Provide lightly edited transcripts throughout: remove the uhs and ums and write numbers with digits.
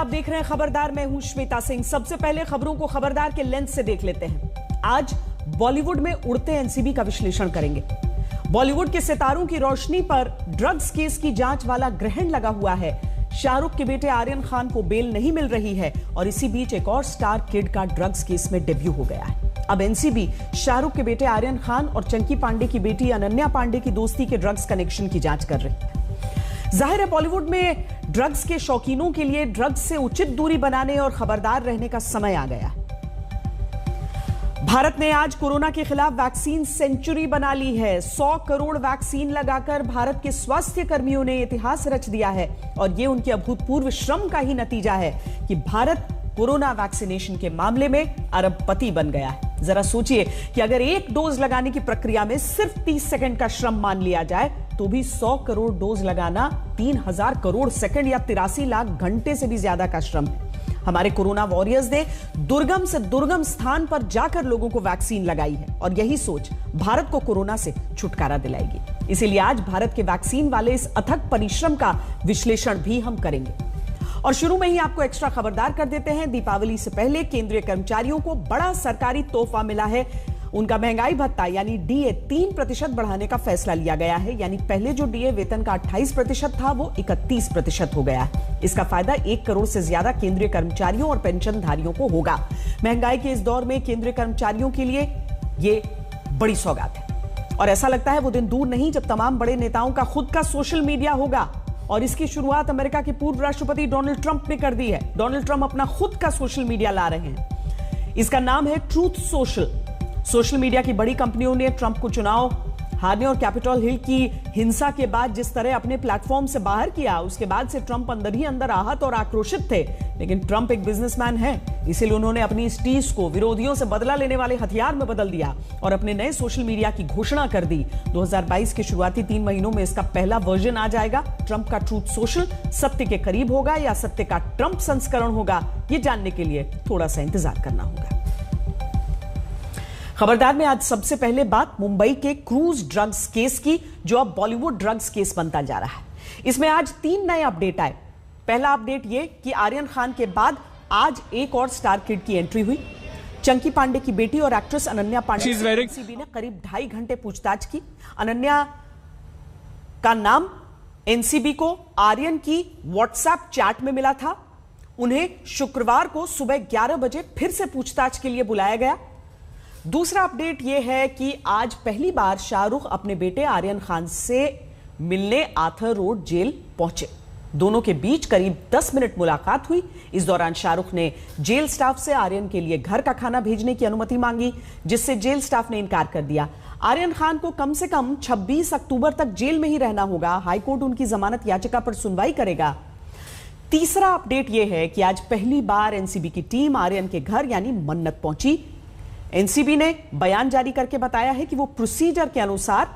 आप देख रहे हैं खबरदार। मैं हूं श्वेता सिंह। सबसे पहले खबरों को खबरदार के लेंस से देख लेते हैं। आज बॉलीवुड में उड़ते एनसीबी का विश्लेषण करेंगे। बॉलीवुड के सितारों की रोशनी पर ड्रग्स केस की जांच वाला ग्रहण लगा हुआ है। शाहरुख के बेटे आर्यन खान को बेल नहीं मिल रही है और इसी बीच एक और स्टार किड का ड्रग्स केस में डेब्यू हो गया है। अब एनसीबी शाहरुख के बेटे आर्यन खान और चंकी पांडे की बेटी अनन्या पांडे की दोस्ती के ड्रग्स कनेक्शन की जांच कर रही है। जाहिर है बॉलीवुड में ड्रग्स के शौकीनों के लिए ड्रग्स से उचित दूरी बनाने और खबरदार रहने का समय आ गया है। भारत ने आज कोरोना के खिलाफ वैक्सीन सेंचुरी बना ली है। 100 करोड़ वैक्सीन लगाकर भारत के स्वास्थ्य कर्मियों ने इतिहास रच दिया है और यह उनके अभूतपूर्व श्रम का ही नतीजा है कि भारत कोरोना वैक्सीनेशन के मामले में अरबपति बन गया है। जरा सोचिए कि अगर एक डोज लगाने की प्रक्रिया में सिर्फ 30 सेकंड का श्रम मान लिया जाए तो भी 100 करोड़ डोज लगाना 3000 करोड़ सेकंड या 83 लाख घंटे से भी ज्यादा का श्रम है। हमारे कोरोना वॉरियर्स ने दुर्गम से दुर्गम स्थान पर जाकर लोगों को वैक्सीन लगाई है और यही सोच भारत को कोरोना से छुटकारा दिलाएगी। इसीलिए आज भारत के वैक्सीन वाले इस अथक परिश्रम का विश्लेषण भी हम करेंगे। और शुरू में ही आपको एक्स्ट्रा खबरदार कर देते हैं। दीपावली से पहले केंद्रीय कर्मचारियों को बड़ा सरकारी तोहफा मिला है। उनका महंगाई भत्ता यानी डीए 3% बढ़ाने का फैसला लिया गया है। यानी पहले जो डीए वेतन का 28% था वो 31% हो गया है। इसका फायदा 1 करोड़ से ज्यादा केंद्रीय कर्मचारियों और पेंशनधारियों को होगा। महंगाई के इस दौर में केंद्रीय कर्मचारियों के लिए ये बड़ी सौगात है और ऐसा लगता है वो दिन दूर नहीं जब तमाम बड़े नेताओं का खुद का सोशल मीडिया होगा। और इसकी शुरुआत अमेरिका के पूर्व राष्ट्रपति डोनाल्ड ट्रंप ने कर दी है। डोनाल्ड ट्रंप अपना खुद का सोशल मीडिया ला रहे हैं। इसका नाम है ट्रूथ सोशल। सोशल मीडिया की बड़ी कंपनियों ने ट्रंप को चुनाव हारने और कैपिटल हिल की हिंसा के बाद जिस तरह अपने प्लेटफॉर्म से बाहर किया, उसके बाद से ट्रंप अंदर ही अंदर आहत और आक्रोशित थे। लेकिन ट्रंप एक बिजनेसमैन है, इसीलिए उन्होंने अपनी इस टीज को विरोधियों से बदला लेने वाले हथियार में बदल दिया और अपने नए सोशल मीडिया की घोषणा कर दी। 2022 के शुरुआती 3 महीनों में इसका पहला वर्जन आ जाएगा। ट्रंप का ट्रूथ सोशल सत्य के करीब होगा या सत्य का ट्रंप संस्करण होगा, यह जानने के लिए थोड़ा सा इंतजार करना होगा। खबरदार में आज सबसे पहले बात मुंबई के क्रूज ड्रग्स केस की, जो अब बॉलीवुड ड्रग्स केस बनता जा रहा है। इसमें आज 3 नए अपडेट आए। पहला अपडेट यह कि आर्यन खान के बाद आज एक और स्टार किड की एंट्री हुई। चंकी पांडे की बेटी और एक्ट्रेस अनन्या पांडे से एनसीबी ने करीब 2.5 घंटे पूछताछ की। अनन्या का नाम एनसीबी को आर्यन की व्हाट्सएप चैट में मिला था। उन्हें शुक्रवार को सुबह 11 बजे फिर से पूछताछ के लिए बुलाया गया। दूसरा अपडेट यह है कि आज पहली बार शाहरुख अपने बेटे आर्यन खान से मिलने आर्थर रोड जेल पहुंचे। दोनों के बीच करीब 10 मिनट मुलाकात हुई। इस दौरान शाहरुख ने जेल स्टाफ से आर्यन के लिए घर का खाना भेजने की अनुमति मांगी, जिससे जेल स्टाफ ने इनकार कर दिया। आर्यन खान को कम से कम 26 अक्टूबर तक जेल में ही रहना होगा। हाईकोर्ट उनकी जमानत याचिका पर सुनवाई करेगा। तीसरा अपडेट यह है कि आज पहली बार एनसीबी की टीम आर्यन के घर यानी मन्नत पहुंची। एनसीबी ने बयान जारी करके बताया है कि वो प्रोसीजर के अनुसार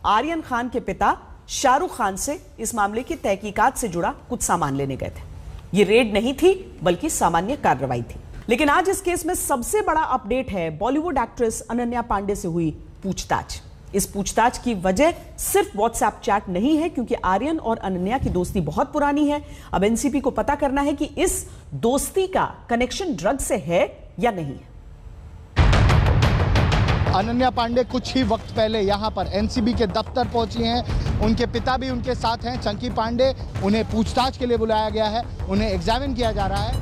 आर्यन खान के पिता शाहरुख खान से इस मामले की तहकीकात से जुड़ा कुछ सामान लेने गए थे। ये रेड नहीं थी बल्कि सामान्य कार्रवाई थी। लेकिन आज इस केस में सबसे बड़ा अपडेट है बॉलीवुड एक्ट्रेस अनन्या पांडे से हुई पूछताछ। इस पूछताछ की वजह सिर्फ व्हाट्सएप चैट नहीं है, क्योंकि आर्यन और अनन्या की दोस्ती बहुत पुरानी है। अब एनसीबी को पता करना है कि इस दोस्ती का कनेक्शन ड्रग से है या नहीं है। अनन्या पांडे कुछ ही वक्त पहले यहाँ पर एनसीबी के दफ्तर पहुंची हैं। उनके पिता भी उनके साथ हैं, चंकी पांडे। उन्हें पूछताछ के लिए बुलाया गया है, उन्हें एग्जामिन किया जा रहा है।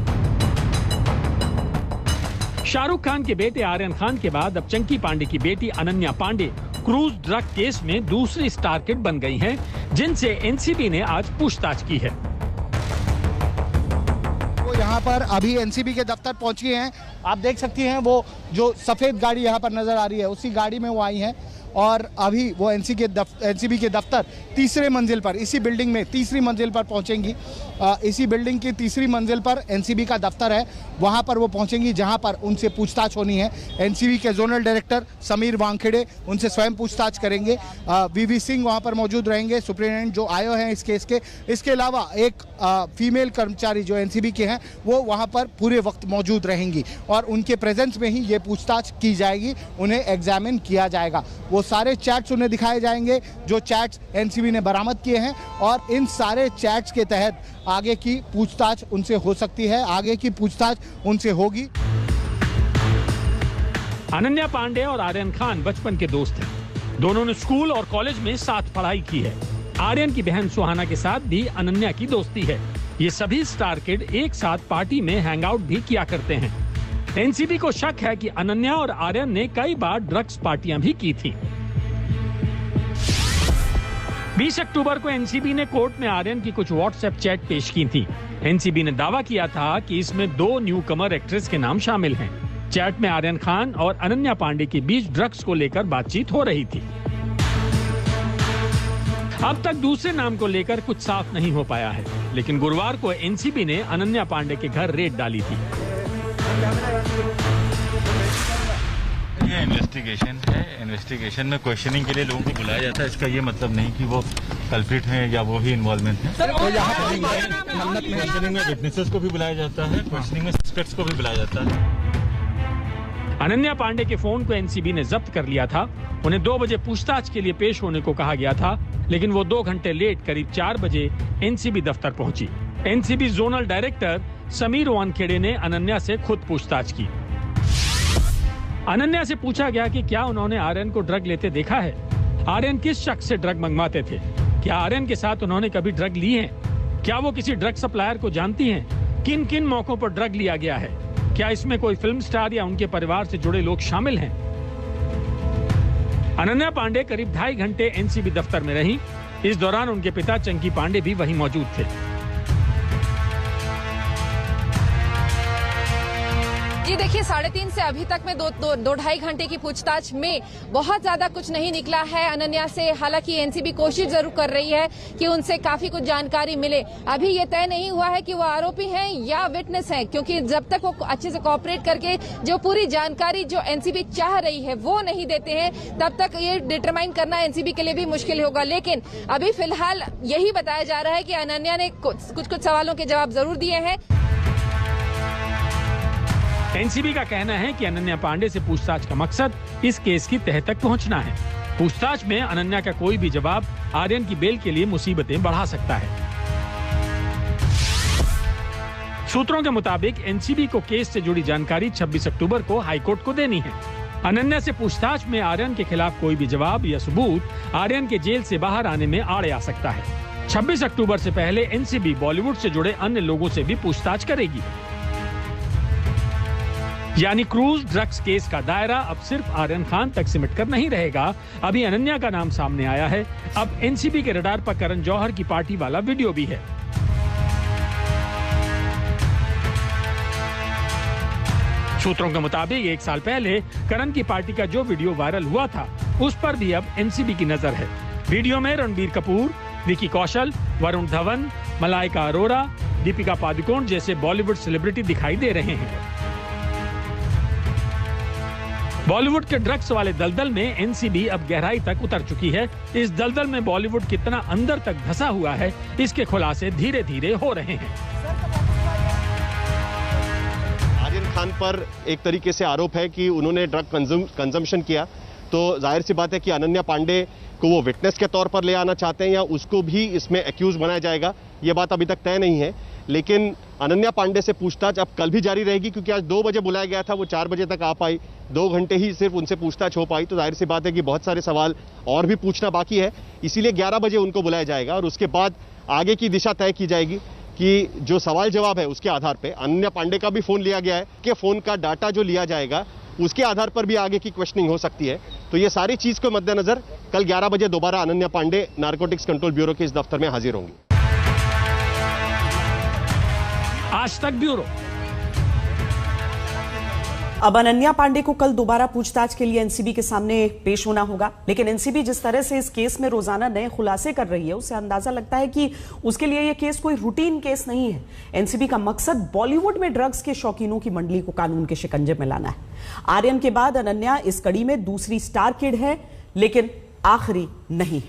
शाहरुख खान के बेटे आर्यन खान के बाद अब चंकी पांडे की बेटी Ananya Pandey cruise drug case में दूसरी स्टार किड बन गई हैं, जिनसे एनसीबी ने आज पूछताछ की है। यहाँ पर अभी एनसीबी के दफ्तर पहुंची हैं। आप देख सकती हैं वो जो सफ़ेद गाड़ी यहाँ पर नज़र आ रही है, उसी गाड़ी में वो आई हैं और अभी वो एनसीबी के दफ्तर तीसरे मंजिल पर, इसी बिल्डिंग में तीसरी मंजिल पर पहुंचेंगी। इसी बिल्डिंग की तीसरी मंजिल पर एनसीबी का दफ्तर है, वहां पर वो पहुंचेंगी जहां पर उनसे पूछताछ होनी है। एनसीबी के जोनल डायरेक्टर समीर वानखेड़े उनसे स्वयं पूछताछ करेंगे। वीवी सिंह वहां पर मौजूद रहेंगे, सुप्रिंटेंडेंट जो आए हैं इस केस के। इसके अलावा एक फीमेल कर्मचारी जो एनसीबी के हैं वो वहाँ पर पूरे वक्त मौजूद रहेंगी और उनके प्रेजेंस में ही ये पूछताछ की जाएगी, उन्हें एग्जामिन किया जाएगा। वो सारे चैट्स उन्हें दिखाए जाएंगे जो चैट्स एनसीबी ने बरामद किए हैं, और इन सारे चैट्स के तहत आगे की पूछताछ उनसे हो सकती है, आगे की पूछताछ उनसे होगी। अनन्या पांडे और आर्यन खान बचपन के दोस्त हैं। दोनों ने स्कूल और कॉलेज में साथ पढ़ाई की है। आर्यन की बहन सुहाना के साथ भी अनन्या की दोस्ती है। ये सभी स्टार किड एक साथ पार्टी में हैंगआउट भी किया करते हैं। एनसीबी को शक है कि अनन्या और आर्यन ने कई बार ड्रग्स पार्टियां भी की थी। 20 अक्टूबर को एनसीबी ने कोर्ट में आर्यन की कुछ व्हाट्सएप चैट पेश की थी। एनसीबी ने दावा किया था कि इसमें 2 न्यूकमर एक्ट्रेस के नाम शामिल हैं। चैट में आर्यन खान और अनन्या पांडे के बीच ड्रग्स को लेकर बातचीत हो रही थी। अब तक दूसरे नाम को लेकर कुछ साफ नहीं हो पाया है, लेकिन गुरुवार को एनसीबी ने अनन्या पांडे के घर रेड डाली थी। ये इन्वेस्टिगेशन है। इन्वेस्टिगेशन में क्वेश्चनिंग के लिए लोगों को बुलाया जाता है। इसका ये मतलब नहीं कि वो कल्प्रिट हैं या वो ही इन्वॉल्वमेंट है। तो यहाँ क्वेश्चनिंग में विटनेसेस को भी बुलाया जाता है, क्वेश्चनिंग में सस्पेक्ट्स को भी बुलाया जाता है। अनन्या पांडे के फोन को एनसीबी ने जब्त कर लिया था। उन्हें 2 बजे पूछताछ के लिए पेश होने को कहा गया था, लेकिन वो 2 घंटे लेट करीब 4 बजे एनसीबी दफ्तर पहुंची। NCB zonal director Sameer Wankhede ने अनन्या से खुद पूछताछ की। अनन्या से पूछा गया कि क्या उन्होंने आर्यन को ड्रग लेते देखा है, आर्यन किस शख्स से ड्रग मंगवाते थे, क्या आर्यन के साथ उन्होंने कभी ड्रग ली है, क्या वो किसी ड्रग सप्लायर को जानती हैं, किन किन मौकों पर ड्रग लिया गया है, क्या इसमें कोई फिल्म स्टार या उनके परिवार से जुड़े लोग शामिल हैं। अनन्या पांडे करीब 2.5 घंटे एनसीबी दफ्तर में रहीं। इस दौरान उनके पिता चंकी पांडे भी वहीं मौजूद थे। ये देखिए 3.5 से अभी तक में 2-2.5 घंटे की पूछताछ में बहुत ज्यादा कुछ नहीं निकला है अनन्या से। हालांकि एनसीबी कोशिश जरूर कर रही है कि उनसे काफी कुछ जानकारी मिले। अभी ये तय नहीं हुआ है कि वो आरोपी हैं या विटनेस हैं, क्योंकि जब तक वो अच्छे से कोऑपरेट करके जो पूरी जानकारी जो एनसीबी चाह रही है वो नहीं देते हैं, तब तक ये डिटरमाइन करना एनसीबी के लिए भी मुश्किल होगा। लेकिन अभी फिलहाल यही बताया जा रहा है कि अनन्या ने कुछ सवालों के जवाब जरूर दिए हैं। एनसीबी का कहना है कि अनन्या पांडे से पूछताछ का मकसद इस केस की तह तक पहुंचना है। पूछताछ में अनन्या का कोई भी जवाब आर्यन की बेल के लिए मुसीबतें बढ़ा सकता है। सूत्रों के मुताबिक एनसीबी को केस से जुड़ी जानकारी 26 अक्टूबर को हाईकोर्ट को देनी है। अनन्या से पूछताछ में आर्यन के खिलाफ कोई भी जवाब या सबूत आर्यन के जेल से बाहर आने में आड़े आ सकता है। 26 अक्टूबर से पहले एनसीबी बॉलीवुड से जुड़े अन्य लोगों से भी पूछताछ करेगी। यानी क्रूज ड्रग्स केस का दायरा अब सिर्फ आर्यन खान तक सिमटकर नहीं रहेगा। अभी अनन्या का नाम सामने आया है। अब एनसीबी के रडार पर करण जौहर की पार्टी वाला वीडियो भी है। सूत्रों के मुताबिक 1 साल पहले करण की पार्टी का जो वीडियो वायरल हुआ था, उस पर भी अब एनसीबी की नजर है। वीडियो में रणबीर कपूर, विकी कौशल, वरुण धवन, मलाइका अरोरा, दीपिका पादुकोण जैसे बॉलीवुड सेलिब्रिटी दिखाई दे रहे हैं। बॉलीवुड के ड्रग्स वाले दलदल में एनसीबी अब गहराई तक उतर चुकी है। इस दलदल में बॉलीवुड कितना अंदर तक धंसा हुआ है, इसके खुलासे धीरे धीरे हो रहे हैं। आर्यन खान पर एक तरीके से आरोप है कि उन्होंने ड्रग कंजम्पशन किया, तो जाहिर सी बात है कि अनन्या पांडे को वो विटनेस के तौर पर ले आना चाहते हैं या उसको भी इसमें एक्यूज बनाया जाएगा, ये बात अभी तक तय नहीं है। लेकिन अनन्या पांडे से पूछताछ अब कल भी जारी रहेगी, क्योंकि आज 2 बजे बुलाया गया था, वो 4 बजे तक आ पाई, 2 घंटे ही सिर्फ उनसे पूछताछ हो पाई। तो जाहिर सी बात है कि बहुत सारे सवाल और भी पूछना बाकी है, इसीलिए 11 बजे उनको बुलाया जाएगा और उसके बाद आगे की दिशा तय की जाएगी कि जो सवाल जवाब है उसके आधार पर अनन्या पांडे का भी फोन लिया गया है कि फोन का डाटा जो लिया जाएगा उसके आधार पर भी आगे की क्वेश्चनिंग हो सकती है। तो ये सारी चीज को मद्देनजर कल 11 बजे दोबारा Ananya Pandey Narcotics Control Bureau के इस दफ्तर में हाजिर होंगी। आज तक ब्यूरो। अब अनन्या पांडे को कल दोबारा पूछताछ के लिए एनसीबी के सामने पेश होना होगा, लेकिन एनसीबी जिस तरह से इस केस में रोजाना नए खुलासे कर रही है, उससे अंदाजा लगता है कि उसके लिए यह केस कोई रूटीन केस नहीं है। एनसीबी का मकसद बॉलीवुड में ड्रग्स के शौकीनों की मंडली को कानून के शिकंजे में लाना है। आर्यन के बाद अनन्या इस कड़ी में दूसरी स्टार किड है, लेकिन आखिरी नहीं।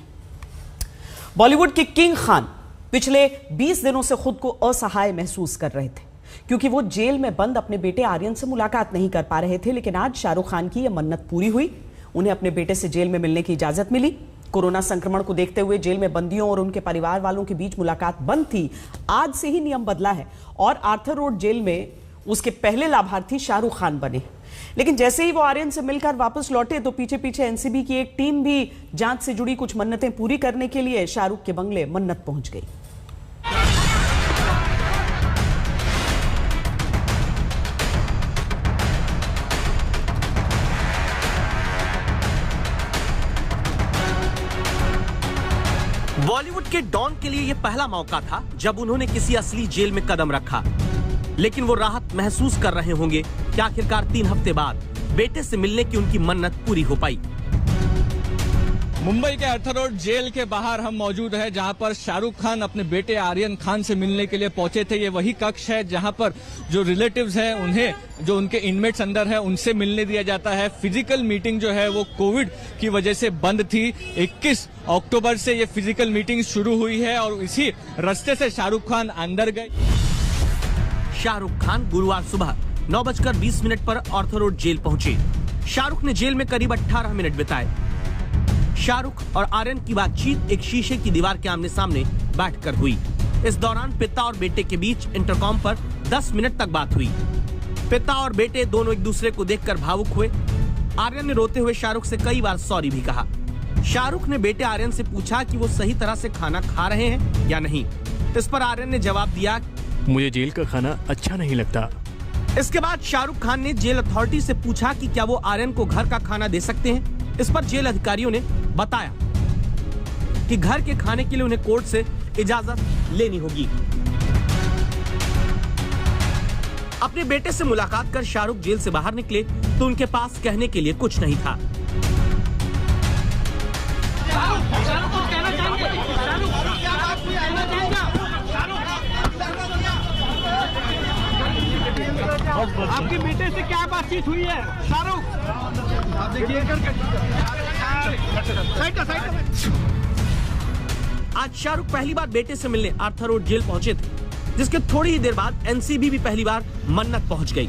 बॉलीवुड के किंग खान पिछले 20 दिनों से खुद को असहाय महसूस कर रहे थे, क्योंकि वो जेल में बंद अपने बेटे आर्यन से मुलाकात नहीं कर पा रहे थे। लेकिन आज शाहरुख खान की यह मन्नत पूरी हुई। उन्हें अपने बेटे से जेल में मिलने की इजाजत मिली। कोरोना संक्रमण को देखते हुए जेल में बंदियों और उनके परिवार वालों के बीच मुलाकात बंद थी। आज से ही नियम बदला है और आर्थर रोड जेल में उसके पहले लाभार्थी शाहरुख खान बने। लेकिन जैसे ही वो आर्यन से मिलकर वापस लौटे तो पीछे पीछे एनसीबी की एक टीम भी जांच से जुड़ी कुछ मन्नतें पूरी करने के लिए शाहरुख के बंगले मन्नत पहुंच गई। बॉलीवुड के डॉन के लिए यह पहला मौका था जब उन्होंने किसी असली जेल में कदम रखा, लेकिन वो राहत महसूस कर रहे होंगे कि आखिरकार 3 हफ्ते बाद बेटे से मिलने की उनकी मन्नत पूरी हो पाई। मुंबई के आर्थर रोड जेल के बाहर हम मौजूद हैं, जहां पर शाहरुख खान अपने बेटे आर्यन खान से मिलने के लिए पहुंचे थे। ये वही कक्ष है जहां पर जो रिलेटिव्स हैं उन्हें, जो उनके इनमेट्स अंदर हैं, उनसे मिलने दिया जाता है। फिजिकल मीटिंग जो है वो कोविड की वजह से बंद थी। 21 अक्टूबर से ये फिजिकल मीटिंग शुरू हुई है और इसी रास्ते से शाहरुख खान अंदर गए। शाहरुख खान गुरुवार सुबह 9:20 पर आर्थर रोड जेल पहुंचे। शाहरुख ने जेल में करीब 18 मिनट बिताए। शाहरुख और आर्यन की बातचीत एक शीशे की दीवार के आमने सामने बैठकर हुई। इस दौरान पिता और बेटे के बीच इंटरकॉम पर 10 मिनट तक बात हुई। पिता और बेटे दोनों एक दूसरे को देखकर भावुक हुए। आर्यन ने रोते हुए शाहरुख से कई बार सॉरी भी कहा। शाहरुख ने बेटे आर्यन से पूछा कि वो सही तरह से खाना खा रहे हैं या नहीं। इस पर आर्यन ने जवाब दिया, मुझे जेल का खाना अच्छा नहीं लगता। इसके बाद शाहरुख खान ने जेल अथॉरिटी से पूछा कि क्या वो आर्यन को घर का खाना दे सकते हैं। इस पर जेल अधिकारियों ने बताया कि घर के खाने के लिए उन्हें कोर्ट से इजाजत लेनी होगी। अपने बेटे से मुलाकात कर शाहरुख जेल से बाहर निकले तो उनके पास कहने के लिए कुछ नहीं था। आपके बेटे से क्या बातचीत हुई है शाहरुख? आप देखिए। आज शाहरुख पहली बार बेटे से मिलने आर्थर रोड जेल पहुंचे थे, जिसके थोड़ी ही देर बाद एनसीबी भी पहली बार मन्नत पहुंच गई।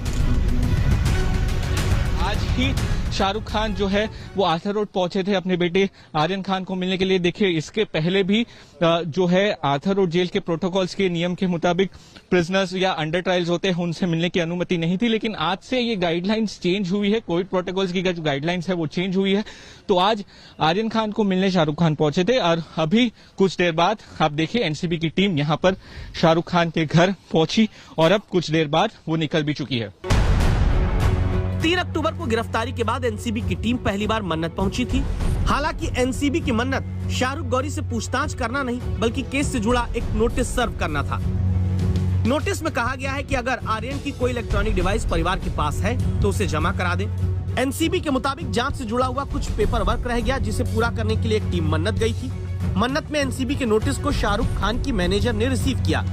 आज ही शाहरुख खान जो है वो आर्थर रोड पहुंचे थे अपने बेटे आर्यन खान को मिलने के लिए। देखिए, इसके पहले भी जो है आर्थर रोड जेल के प्रोटोकॉल्स के नियम के मुताबिक प्रिजनर्स या अंडर ट्रायल्स होते हैं उनसे मिलने की अनुमति नहीं थी, लेकिन आज से ये गाइडलाइंस चेंज हुई है। कोविड प्रोटोकॉल्स की जो गाइडलाइंस है वो चेंज हुई है। तो आज आर्यन खान को मिलने शाहरुख खान पहुंचे थे और अभी कुछ देर बाद आप देखिए एनसीबी की टीम यहाँ पर शाहरुख खान के घर पहुंची और अब कुछ देर बाद वो निकल भी चुकी है। 3 अक्टूबर को गिरफ्तारी के बाद एनसीबी की टीम पहली बार मन्नत पहुंची थी। हालांकि एनसीबी की मन्नत शाहरुख गौरी से पूछताछ करना नहीं बल्कि केस से जुड़ा एक नोटिस सर्व करना था। नोटिस में कहा गया है कि अगर आर्यन की कोई इलेक्ट्रॉनिक डिवाइस परिवार के पास है तो उसे जमा करा दें। एनसीबी के मुताबिक जांच से जुड़ा हुआ कुछ पेपर वर्क रह गया जिसे पूरा करने के लिए एक टीम मन्नत गई थी। मन्नत में एनसीबी के नोटिस को शाहरुख खान की मैनेजर ने रिसीव किया।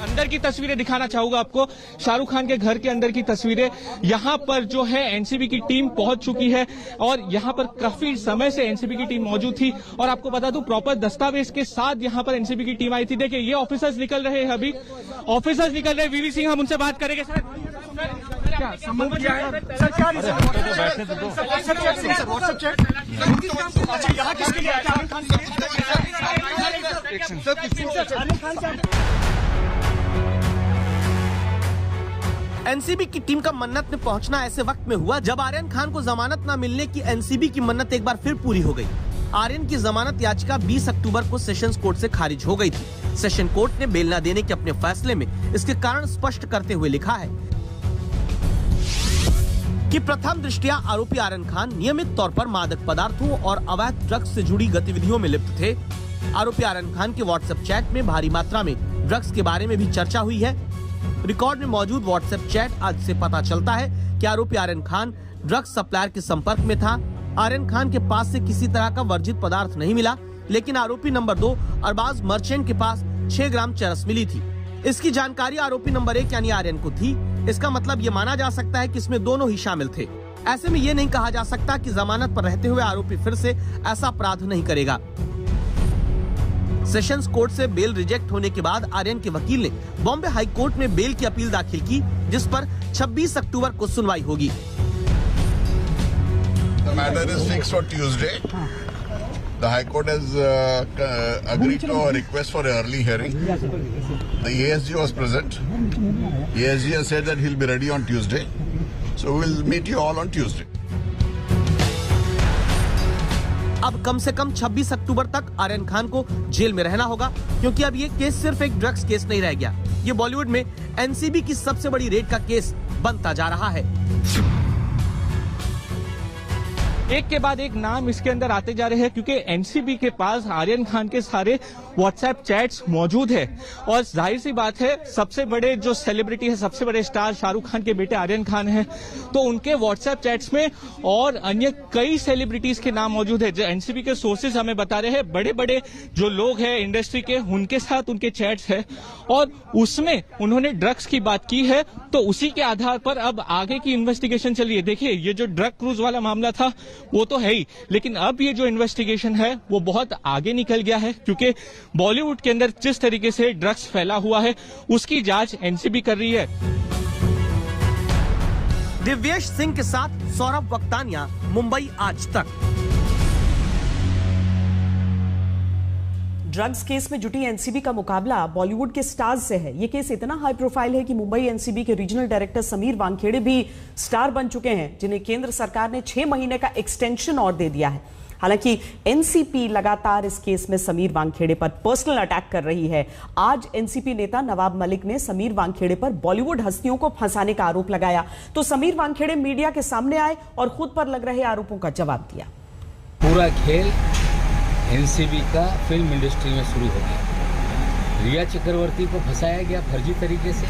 अंदर की तस्वीरें दिखाना चाहूंगा आपको, शाहरुख खान के घर के अंदर की तस्वीरें। यहाँ पर जो है एनसीबी की टीम पहुंच चुकी है और यहाँ पर काफी समय से एनसीबी की टीम मौजूद थी और आपको बता दूं प्रॉपर दस्तावेज के साथ यहाँ पर एनसीबी की टीम आई थी। देखिए, ये ऑफिसर्स निकल रहे हैं, अभी ऑफिसर्स निकल रहे हैं। वीवी सिंह, हम उनसे बात करेंगे। सर, क्या संबंध क्या है? एनसीबी की टीम का मन्नत में पहुंचना ऐसे वक्त में हुआ जब आर्यन खान को जमानत न मिलने की एनसीबी की मन्नत एक बार फिर पूरी हो गई। आर्यन की जमानत याचिका 20 अक्टूबर को सेशंस कोर्ट से खारिज हो गई थी। सेशन कोर्ट ने बेल न देने के अपने फैसले में इसके कारण स्पष्ट करते हुए लिखा है कि प्रथम दृष्टया आरोपी आर्यन खान नियमित तौर पर मादक पदार्थों और अवैध ड्रग्स से जुड़ी गतिविधियों में लिप्त थे। आरोपी आर्यन खान के व्हाट्सएप चैट में भारी मात्रा में ड्रग्स के बारे में भी चर्चा हुई है। रिकॉर्ड में मौजूद व्हाट्सएप चैट आज से पता चलता है कि आरोपी आर्यन खान ड्रग्स सप्लायर के संपर्क में था। आर्यन खान के पास से किसी तरह का वर्जित पदार्थ नहीं मिला, लेकिन आरोपी नंबर 2 अरबाज मर्चेंट के पास 6 ग्राम चरस मिली थी। इसकी जानकारी आरोपी नंबर 1 यानी आर्यन को थी। इसका मतलब ये माना जा सकता है कि इसमें दोनों ही शामिल थे। ऐसे में ये नहीं कहा जा सकता कि जमानत पर रहते हुए आरोपी फिर से ऐसा अपराध नहीं करेगा। सेशंस कोर्ट से बेल रिजेक्ट होने के बाद आर्यन के वकील ने बॉम्बे हाई कोर्ट में बेल की अपील दाखिल की, जिस पर 26 अक्टूबर को सुनवाई होगी। The matter is fixed for Tuesday. The High Court has agreed to a request for an early hearing. The ASG was present. ASG has said that he'll be ready on Tuesday. So we'll meet you all on Tuesday. अब कम से कम 26 अक्टूबर तक आर्यन खान को jail में रहना होगा, क्योंकि अब ये केस सिर्फ एक ड्रग्स केस नहीं रह गया। ये बॉलीवुड में एनसीबी की सबसे बड़ी रेड का केस बनता जा रहा है। एक के बाद एक नाम इसके अंदर आते जा रहे हैं, क्योंकि एनसीबी के पास आर्यन खान के सारे व्हाट्सएप चैट्स मौजूद है। और जाहिर सी बात है, सबसे बड़े जो सेलिब्रिटी है, सबसे बड़े स्टार शाहरुख खान के बेटे आर्यन खान हैं, तो उनके व्हाट्सएप चैट्स में और अन्य कई सेलिब्रिटीज के नाम मौजूद है। जो एनसीबी के सोर्सेज हमें बता रहे हैं, बड़े बड़े जो लोग हैं इंडस्ट्री के, उनके साथ उनके चैट्स है और उसमें उन्होंने ड्रग्स की बात की है। तो उसी के आधार पर अब आगे की इन्वेस्टिगेशन चली है। देखिए, ये जो ड्रग क्रूज वाला मामला था वो तो है ही, लेकिन अब ये जो इन्वेस्टिगेशन है वो बहुत आगे निकल गया है, क्योंकि बॉलीवुड के अंदर जिस तरीके से ड्रग्स फैला हुआ है उसकी जांच एनसीबी कर रही है। दिव्येश सिंह के साथ सौरभ वक्तानिया, मुंबई आज तक। ड्रग्स केस में जुटी एनसीबी का मुकाबला बॉलीवुड के स्टार्स से है। यह केस इतना हाई प्रोफाइल है कि मुंबई एनसीबी के रीजनल डायरेक्टर समीर वानखेड़े भी स्टार बन चुके हैं, जिन्हें केंद्र सरकार ने 6 महीने का एक्सटेंशन और दे दिया है। हालांकि एनसीपी लगातार इस केस में समीर वानखेड़े पर पर्सनल अटैक कर रही है। आज एनसीपी नेता नवाब मलिक ने समीर वानखेड़े पर बॉलीवुड हस्तियों को फंसाने का आरोप लगाया, तो समीर वानखेड़े मीडिया के सामने आए और खुद पर लग रहे आरोपों का जवाब दिया। पूरा खेल एनसीबी का फिल्म इंडस्ट्री में शुरू हो गया। रिया चक्रवर्ती को फंसाया गया फर्जी तरीके से।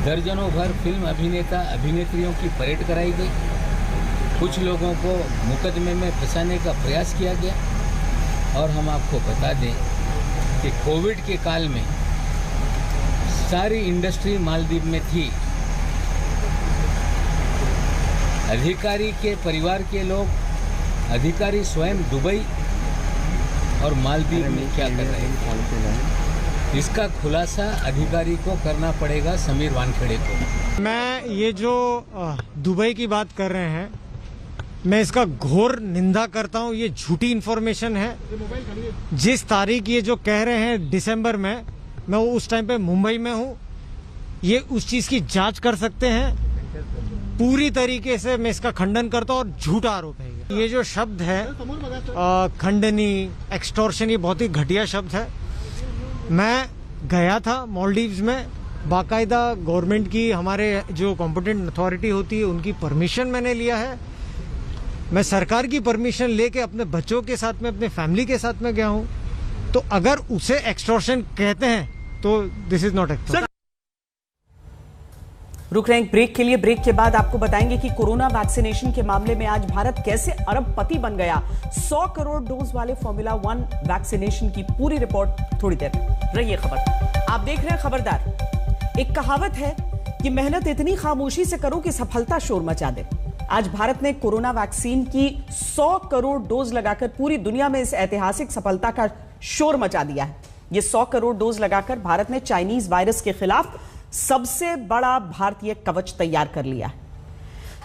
दर्जनों भर फिल्म अभिनेता अभिनेत्रियों की परेड कराई गई। कुछ लोगों को मुकदमे में फंसाने का प्रयास किया गया। और हम आपको बता दें कि कोविड के काल में सारी इंडस्ट्री मालदीव में थी। अधिकारी के परिवार के लोग, अधिकारी स्वयं दुबई और मालदीव में क्या कर रहे हैं, इसका खुलासा अधिकारी को करना पड़ेगा, समीर वानखेड़े को। मैं ये जो दुबई की बात कर रहे हैं, मैं इसका घोर निंदा करता हूँ। ये झूठी इन्फॉर्मेशन है। जिस तारीख ये जो कह रहे हैं दिसंबर में, मैं उस टाइम पे मुंबई में हूँ। ये उस चीज़ की जांच कर सकते हैं। पूरी तरीके से मैं इसका खंडन करता हूँ और झूठा आरोप है। ये जो शब्द है खंडनी, एक्सटॉर्शन, ये बहुत ही घटिया शब्द है। मैं गया था मालदीव्स में, बाकायदा गवर्नमेंट की, हमारे जो कॉम्पिटेंट अथॉरिटी होती है उनकी परमिशन मैंने लिया है। मैं सरकार की परमिशन लेके अपने बच्चों के साथ में, अपने फैमिली के साथ में गया हूँ। तो अगर उसे एक्सटॉर्शन कहते हैं तो दिस इज नॉट एक्सटॉर्शन। रुक रहे हैं ब्रेक के लिए। ब्रेक के बाद आपको बताएंगे कि कोरोना वैक्सीनेशन के मामले में आज भारत कैसे अरबपति बन गया। 100 करोड़ डोज वाले फॉर्मूला 1 वैक्सीनेशन की पूरी रिपोर्ट थोड़ी देर में। रहिए खबर। आप देख रहे हैं खबरदार। एक कहावत है कि मेहनत इतनी खामोशी से करो कि सफलता शोर मचा दे। आज भारत ने कोरोना वैक्सीन की 100 करोड़ डोज लगाकर पूरी दुनिया में इस ऐतिहासिक सफलता का शोर मचा दिया है। ये 100 करोड़ डोज लगाकर भारत ने चाइनीज वायरस के खिलाफ सबसे बड़ा भारतीय कवच तैयार कर लिया है।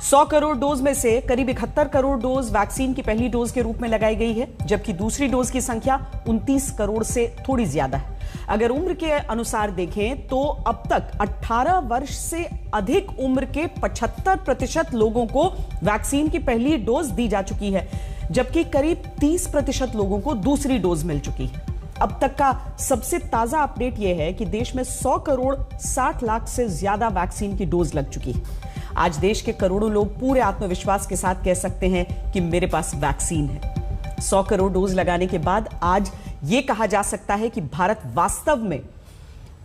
100 करोड़ डोज में से करीब 71 करोड़ डोज वैक्सीन की पहली डोज के रूप में लगाई गई है, जबकि दूसरी डोज की संख्या 29 करोड़ से थोड़ी ज्यादा है। अगर उम्र के अनुसार देखें तो अब तक 18 वर्ष से अधिक उम्र के 75% लोगों को वैक्सीन की पहली डोज दी जा चुकी है, जबकि करीब 30% लोगों को दूसरी डोज मिल चुकी है। अब तक का सबसे ताजा अपडेट यह है कि देश में 100 करोड़ 60 लाख से ज्यादा वैक्सीन की डोज लग चुकी है। आज देश के करोड़ों लोग पूरे आत्मविश्वास के साथ कह सकते हैं कि मेरे पास वैक्सीन है। 100 करोड़ डोज लगाने के बाद आज यह कहा जा सकता है कि भारत वास्तव में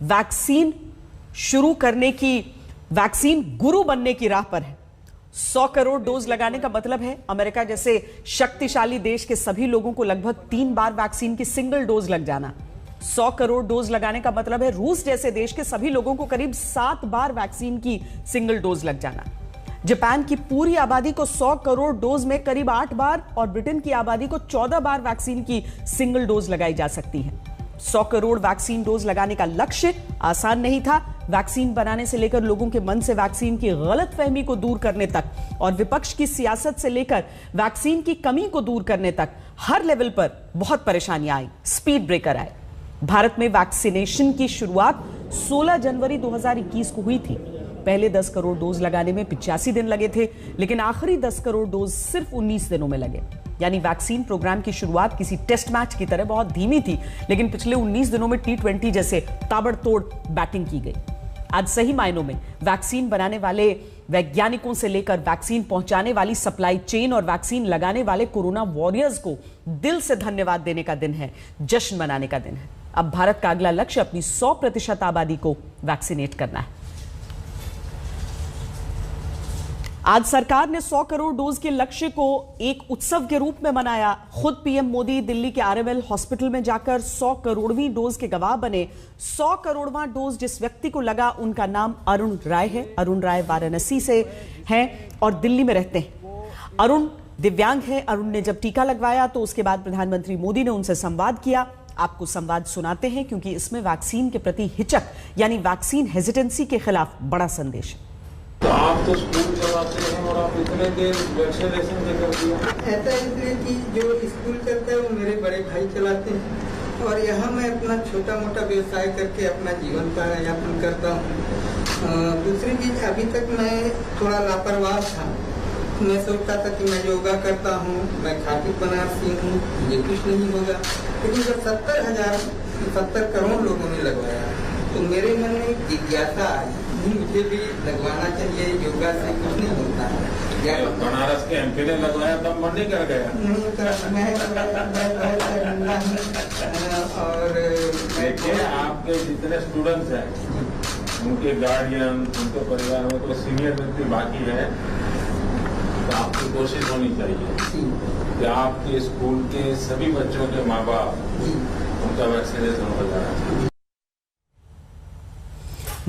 वैक्सीन शुरू करने की, वैक्सीन गुरु बनने की राह पर है। 100 करोड़ डोज लगाने का मतलब है अमेरिका जैसे शक्तिशाली देश के सभी लोगों को लगभग 3 बार वैक्सीन की सिंगल डोज लग जाना। 100 करोड़ डोज लगाने का मतलब है रूस जैसे देश के सभी लोगों को करीब 7 बार वैक्सीन की सिंगल डोज लग जाना। जापान की पूरी आबादी को 100 करोड़ डोज में करीब 8 बार और ब्रिटेन की आबादी को 14 बार वैक्सीन की सिंगल डोज लगाई जा सकती है। 100 करोड़ वैक्सीन डोज लगाने का लक्ष्य आसान नहीं था, वैक्सीन बनाने से लेकर लोगों के मन से वैक्सीन की गलतफहमी को दूर करने तक और विपक्ष की सियासत से लेकर वैक्सीन की कमी को दूर करने तक हर लेवल पर बहुत परेशानियां आई, स्पीड ब्रेकर आए। भारत में वैक्सीनेशन की शुरुआत 16 जनवरी 2021 को हुई थी। पहले 10 करोड़ डोज लगाने में 85 दिन लगे थे, लेकिन आखिरी 10 करोड़ डोज सिर्फ 19 दिनों में लगे। यानी वैक्सीन प्रोग्राम की शुरुआत किसी टेस्ट मैच की तरह बहुत धीमी थी, लेकिन पिछले 19 दिनों में T20 जैसे ताबड़तोड़ बैटिंग की गई। आज सही मायनों में वैक्सीन बनाने वाले वैज्ञानिकों से लेकर वैक्सीन पहुंचाने वाली सप्लाई चेन और वैक्सीन लगाने वाले कोरोना वॉरियर्स को दिल से धन्यवाद देने का दिन है, जश्न मनाने का दिन है। अब भारत का अगला लक्ष्य अपनी 100% आबादी को वैक्सीनेट करना है। आज सरकार ने 100 करोड़ डोज के लक्ष्य को एक उत्सव के रूप में मनाया। खुद पीएम मोदी दिल्ली के आरएमएल हॉस्पिटल में जाकर 100 करोड़वीं डोज के गवाह बने। 100 करोड़वां डोज जिस व्यक्ति को लगा, उनका नाम अरुण राय है। अरुण राय वाराणसी से हैं और दिल्ली में रहते हैं। अरुण दिव्यांग है। अरुण ने जब टीका लगवाया तो उसके बाद प्रधानमंत्री मोदी ने उनसे संवाद किया। आपको संवाद सुनाते हैं क्योंकि इसमें वैक्सीन के प्रति हिचक यानी वैक्सीन हेजिटेंसी के खिलाफ बड़ा संदेश है। तो आप तो स्कूल चलाते हैं और आप इतने देर वैक्सीनेशन से कर दिया। ऐसा इसलिए कि जो स्कूल चलता है वो मेरे बड़े भाई चलाते हैं और यहाँ मैं अपना छोटा मोटा व्यवसाय करके अपना जीवन का यापन करता हूँ। दूसरी चीज, अभी तक मैं थोड़ा लापरवाह था। मैं सोचता था कि मैं योगा करता हूँ, मैं खाती बनारसी हूँ, ये कुछ नहीं होगा। लेकिन जब 70 करोड़ लोगों ने लगवाया तो मेरे मन में जिज्ञासा आई, मुझे भी लगवाना चाहिए। योगा से कुछ नहीं होता है। बनारस के एमपी ने लगवाया तब मन नहीं कर गया। और देखिए, आपके जितने स्टूडेंट्स हैं, उनके गार्डियन, उनके परिवार में कोई सीनियर व्यक्ति बाकी है, तो आपकी कोशिश होनी चाहिए कि आपके स्कूल के सभी बच्चों के माँ बाप उनका वैक्सीनेशन हो जाए।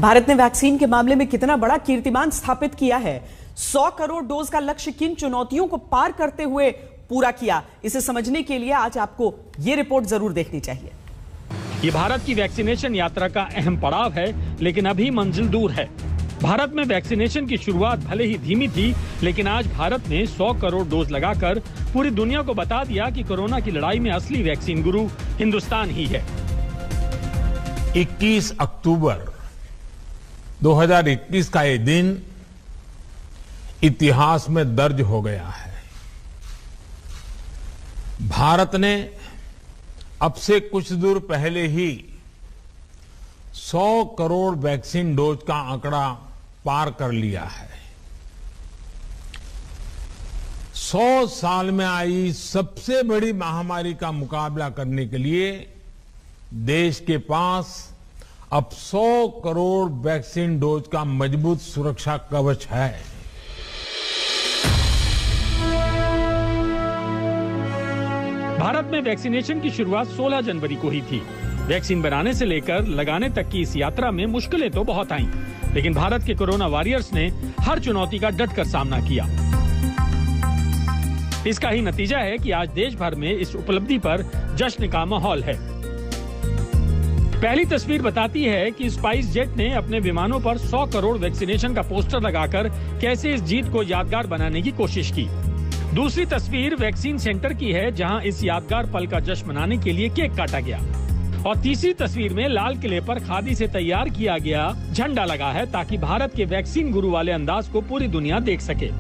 भारत ने वैक्सीन के मामले में कितना बड़ा कीर्तिमान स्थापित किया है। 100 करोड़ डोज का लक्ष्य किन चुनौतियों को पार करते हुए पूरा किया, इसे समझने के लिए आज आपको यह रिपोर्ट जरूर देखनी चाहिए। ये भारत की वैक्सीनेशन यात्रा का अहम पड़ाव है, लेकिन अभी मंजिल दूर है। भारत में वैक्सीनेशन की शुरुआत भले ही धीमी थी, लेकिन आज भारत ने 100 करोड़ डोज लगाकर पूरी दुनिया को बता दिया कि कोरोना की लड़ाई में असली वैक्सीन गुरु हिंदुस्तान ही है। 21 अक्टूबर 2021 का ये दिन इतिहास में दर्ज हो गया है। भारत ने अब से कुछ दूर पहले ही 100 करोड़ वैक्सीन डोज का आंकड़ा पार कर लिया है। 100 साल में आई सबसे बड़ी महामारी का मुकाबला करने के लिए देश के पास अब 100 करोड़ वैक्सीन डोज का मजबूत सुरक्षा कवच है। भारत में वैक्सीनेशन की शुरुआत 16 जनवरी को ही थी। वैक्सीन बनाने से लेकर लगाने तक की इस यात्रा में मुश्किलें तो बहुत आईं, लेकिन भारत के कोरोना वॉरियर्स ने हर चुनौती का डटकर सामना किया। इसका ही नतीजा है कि आज देश भर में इस उपलब्धि पर जश्न का माहौल है। पहली तस्वीर बताती है कि स्पाइस जेट ने अपने विमानों पर 100 करोड़ वैक्सीनेशन का पोस्टर लगाकर कैसे इस जीत को यादगार बनाने की कोशिश की। दूसरी तस्वीर वैक्सीन सेंटर की है, जहां इस यादगार पल का जश्न मनाने के लिए केक काटा गया। और तीसरी तस्वीर में लाल किले पर खादी से तैयार किया गया झंडा लगा है, ताकि भारत के वैक्सीन गुरु वाले अंदाज को पूरी दुनिया देख सके।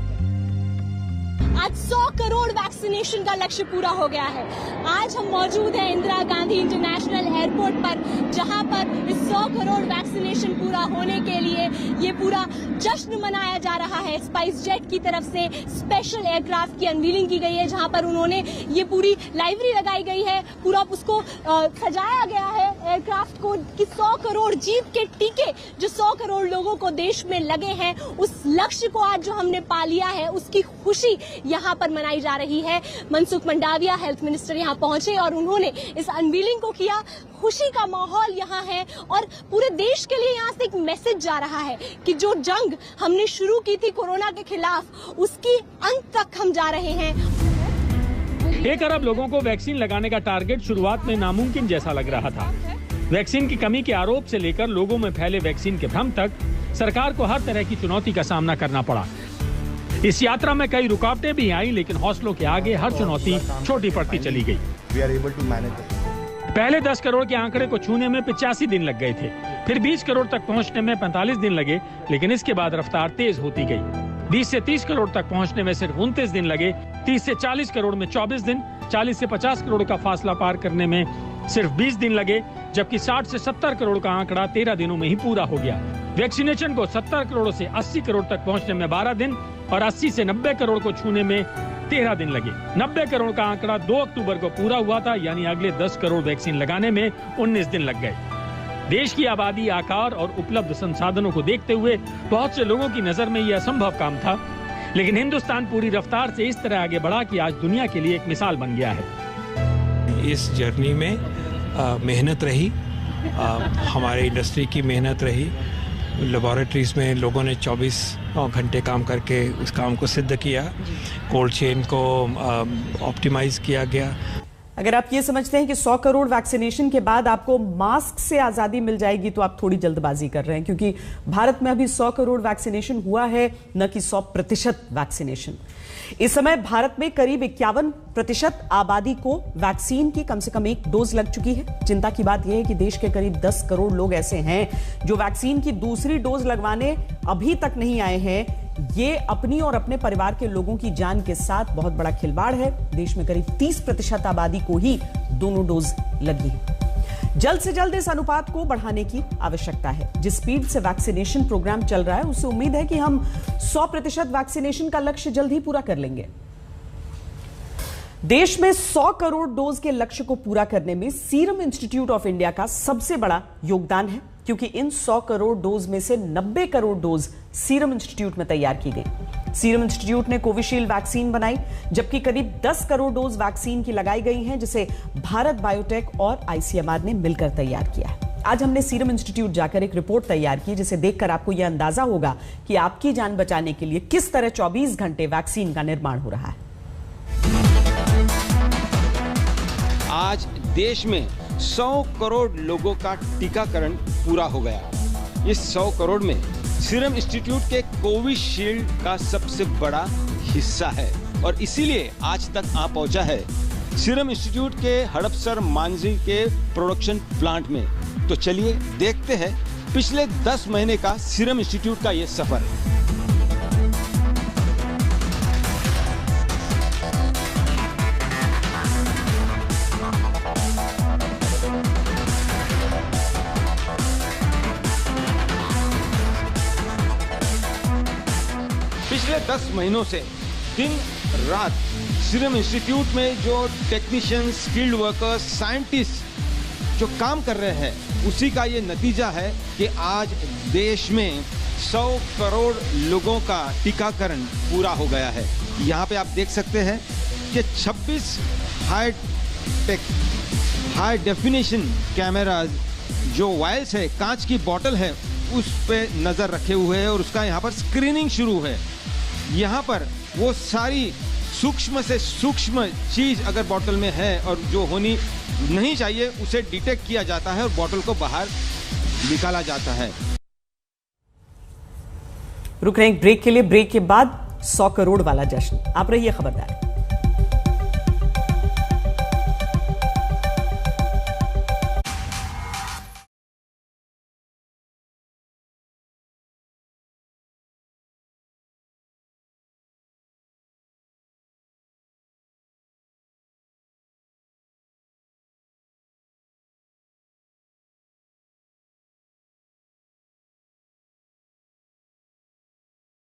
आज 100 करोड़ वैक्सीनेशन का लक्ष्य पूरा हो गया है। आज हम मौजूद हैं इंदिरा गांधी इंटरनेशनल एयरपोर्ट पर, जहां पर इस 100 करोड़ वैक्सीनेशन पूरा होने के लिए ये पूरा जश्न मनाया जा रहा है। स्पाइस जेट की तरफ से स्पेशल एयरक्राफ्ट की अनवीलिंग की गई है, जहां पर उन्होंने ये पूरी लाइब्रेरी लगाई गई है, पूरा उसको सजाया गया है एयरक्राफ्ट को कि 100 करोड़ जीत के टीके जो 100 करोड़ लोगों को देश में लगे हैं, उस लक्ष्य को आज जो हमने पा लिया है, उसकी खुशी यहाँ पर मनाई जा रही है। मनसुख मंडाविया हेल्थ मिनिस्टर यहाँ पहुंचे और उन्होंने इस अनवीलिंग को किया। खुशी का माहौल यहाँ है और पूरे देश के लिए यहाँ से एक मैसेज जा रहा है कि जो जंग हमने शुरू की थी कोरोना के खिलाफ, उसकी अंत तक हम जा रहे हैं। 1 अरब लोगों को वैक्सीन लगाने का टारगेट शुरुआत में नामुमकिन जैसा लग रहा था, वैक्सीन की कमी के आरोप से लेकर लोगों में फैले वैक्सीन के भ्रम तक सरकार को हर तरह की चुनौती का सामना करना पड़ा। इस यात्रा में कई रुकावटें भी आई, लेकिन हौसलों के आगे हर चुनौती छोटी पड़ती चली गई। पहले 10 करोड़ के आंकड़े को छूने में 85 दिन लग गए थे, फिर 20 करोड़ तक पहुंचने में 45 दिन लगे, लेकिन इसके बाद रफ्तार तेज होती गई। 20 से 30 करोड़ तक पहुंचने में सिर्फ 29 दिन लगे, 30 से 40 करोड़ में 24 दिन, 40 से 50 करोड़ का फासला पार करने में सिर्फ 20 दिन लगे, जबकि 60 से 70 करोड़ का आंकड़ा 13 दिनों में ही पूरा हो गया। वैक्सीनेशन को 70 करोड़ से 80 करोड़ तक पहुंचने में 12 दिन और 80 से 90 करोड़ को छूने में 13 दिन लगे। 90 करोड़ का आंकड़ा 2 अक्टूबर को पूरा हुआ था, यानी अगले 10 करोड़ वैक्सीन लगाने में 19 दिन लग गए। देश की आबादी, आकार और उपलब्ध संसाधनों को देखते हुए बहुत से लोगों की नजर में यह असंभव काम था, लेकिन हिंदुस्तान पूरी रफ्तार से इस तरह आगे बढ़ा कि आज दुनिया के लिए एक मिसाल बन गया है। इस जर्नी में मेहनत रही, हमारे इंडस्ट्री की मेहनत रही। लेबोरेटरीज में लोगों ने 24 घंटे काम करके उस काम को सिद्ध किया। कोल्ड चेन को ऑप्टिमाइज किया गया। अगर आप ये समझते हैं कि 100 करोड़ वैक्सीनेशन के बाद आपको मास्क से आजादी मिल जाएगी, तो आप थोड़ी जल्दबाजी कर रहे हैं, क्योंकि भारत में अभी 100 करोड़ वैक्सीनेशन हुआ है, न कि 100% वैक्सीनेशन। इस समय भारत में करीब 51% आबादी को वैक्सीन की कम से कम 1 डोज लग चुकी है। चिंता की बात यह है कि देश के करीब 10 करोड़ लोग ऐसे हैं जो वैक्सीन की दूसरी डोज लगवाने अभी तक नहीं आए हैं। ये अपनी और अपने परिवार के लोगों की जान के साथ बहुत बड़ा खिलवाड़ है। देश में करीब 30% आबादी को ही दोनों डोज लगी है। जल्द से जल्द इस अनुपात को बढ़ाने की आवश्यकता है। जिस स्पीड से वैक्सीनेशन प्रोग्राम चल रहा है, उससे उम्मीद है कि हम 100% वैक्सीनेशन का लक्ष्य जल्द ही पूरा कर लेंगे। देश में 100 करोड़ डोज के लक्ष्य को पूरा करने में सीरम इंस्टीट्यूट ऑफ इंडिया का सबसे बड़ा योगदान है, क्योंकि इन 100 करोड़ डोज में से 90 करोड़ डोज सीरम इंस्टीट्यूट में तैयार की गई। सीरम इंस्टीट्यूट ने कोविशील्ड वैक्सीन बनाई, जबकि करीब 10 करोड़ डोज वैक्सीन की लगाई गई हैं, जिसे भारत बायोटेक और आईसीएमआर ने मिलकर तैयार किया है। आज हमने सीरम इंस्टीट्यूट जाकर एक रिपोर्ट तैयार की, जिसे देखकर आपको यह अंदाजा होगा कि आपकी जान बचाने के लिए किस तरह 24 घंटे वैक्सीन का निर्माण हो रहा है। आज देश में 100 करोड़ लोगों का टीकाकरण पूरा हो गया। इस 100 करोड़ में सीरम इंस्टीट्यूट के कोविशील्ड का सबसे बड़ा हिस्सा है, और इसीलिए आज तक आ पहुंचा है सीरम इंस्टीट्यूट के हड़पसर मांझी के प्रोडक्शन प्लांट में। तो चलिए देखते हैं पिछले 10 महीने का सीरम इंस्टीट्यूट का ये सफर। पिछले 10 महीनों से दिन रात सीरम इंस्टीट्यूट में जो टेक्नीशियंस, स्किल्ड वर्कर्स, साइंटिस्ट जो काम कर रहे हैं, उसी का ये नतीजा है कि आज देश में 100 करोड़ लोगों का टीकाकरण पूरा हो गया है। यहाँ पे आप देख सकते हैं कि 26 हाई डेफिनेशन कैमराज जो वायल्स है, कांच की बोतल है, उस पे नजर रखे हुए हैं और उसका यहाँ पर स्क्रीनिंग शुरू है। यहाँ पर वो सारी सूक्ष्म से सूक्ष्म चीज अगर बोतल में है और जो होनी नहीं चाहिए, उसे डिटेक्ट किया जाता है और बोतल को बाहर निकाला जाता है। रुक रहे हैं ब्रेक के लिए। ब्रेक के बाद 100 करोड़ वाला जश्न। आप रहिए खबरदार।